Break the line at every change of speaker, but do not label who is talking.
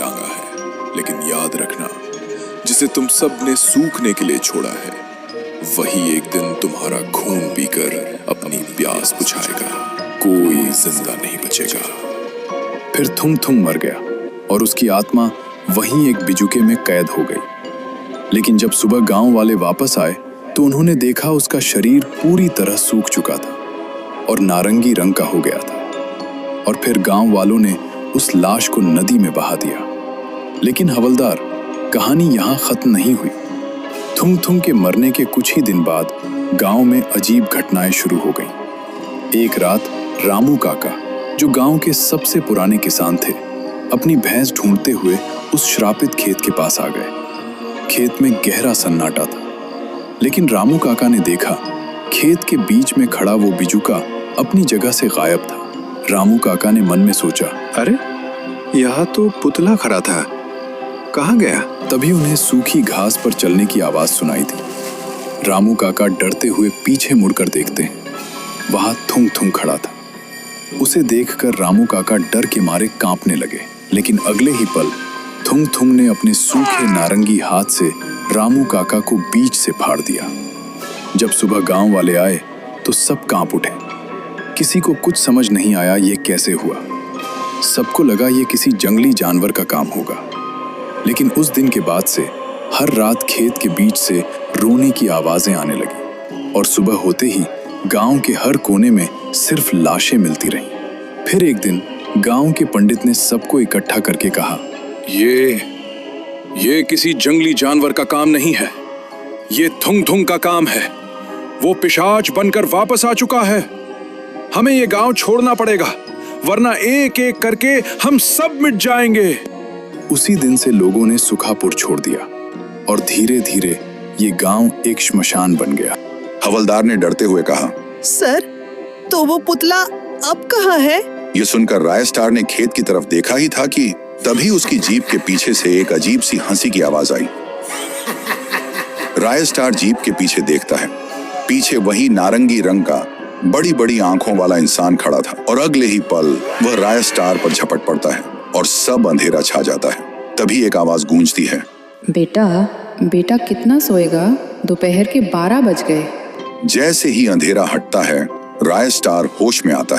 टांगा है, लेकिन याद रखना, जिसे तुम सब ने सूखने के लिए छोड़ा है, वही एक दिन तुम्हारा खून पीकर अपनी प्यास बुझाएगा। कोई जिंदा नहीं बचेगा।
फिर थुम थुम मर गया और उसकी आत्मा वहीं एक बिजुके में कैद हो गई। लेकिन जब सुबह गांव वाले वापस आए तो उन्होंने देखा उसका शरीर पूरी तरह सूख चुका था और नारंगी रंग का हो गया था। और फिर गांव वालों ने उस लाश को नदी में बहा दिया। लेकिन हवलदार, कहानी यहाँ खत्म नहीं हुई। थुम थुम के मरने के कुछ ही दिन बाद गांव में अजीब घटनाएं शुरू हो गईं। एक रात रामू काका, जो गांव के सबसे पुराने किसान थे, अपनी भैंस ढूंढते हुए उस श्रापित खेत के पास आ गए। खेत में गहरा सन्नाटा था, लेकिन रामू काका ने देखा खेत के बीच में खड़ा वो बिजुका अपनी जगह से गायब था। रामू काका ने मन में सोचा,
अरे यहाँ तो पुतला खड़ा था, कहाँ गया?
तभी उन्हें सूखी घास पर चलने की आवाज सुनाई थी। रामू काका डरते हुए पीछे मुड़कर देखते हैं, वहां थुम थुम खड़ा था। उसे देखकर रामू काका डर के मारे कांपने लगे। लेकिन अगले ही पल थुम थुम ने अपने सूखे नारंगी हाथ से रामू काका को बीच से फाड़ दिया। जब सुबह गांव वाले आए तो सब कांप उठे। किसी को कुछ समझ नहीं आया ये कैसे हुआ। सबको लगा ये किसी जंगली जानवर का काम होगा। लेकिन उस दिन के बाद से हर रात खेत के बीच से रोने की आवाजें आने लगी और सुबह होते ही गांव के हर कोने में सिर्फ लाशें मिलती रहीं। फिर एक दिन गांव के पंडित ने सबको इकट्ठा करके कहा,
ये किसी जंगली जानवर का काम नहीं है, ये थुंग थुंग का काम है। वो पिशाच बनकर वापस आ चुका है। हमें ये गांव छोड़ना पड़ेगा, वरना एक एक करके हम सब मिट जाएंगे।
उसी दिन से लोगों ने सुखापुर छोड़ दिया और धीरे धीरे ये गांव एक श्मशान बन गया।
हवलदार ने डरते हुए कहा,
सर, तो वो पुतला अब कहाँ है?
ये सुनकर राय स्टार ने खेत की तरफ देखा ही था कि तभी उसकी जीप के पीछे से एक अजीब सी हंसी की आवाज आई। राय स्टार जीप के पीछे देखता है। पीछे वही नारंगी रंग का बड़ी बड़ी आंखों वाला इंसान खड़ा था और अगले ही पल वह राय स्टार पर झपट पड़ता है और सब अंधेरा छा जाता है। तभी एक आवाज गूंजती है,
बेटा कितना सोएगा? दोपहर के 12 बज गए।
जैसे ही अंधेरा हटता है, राय स्टार होश में आता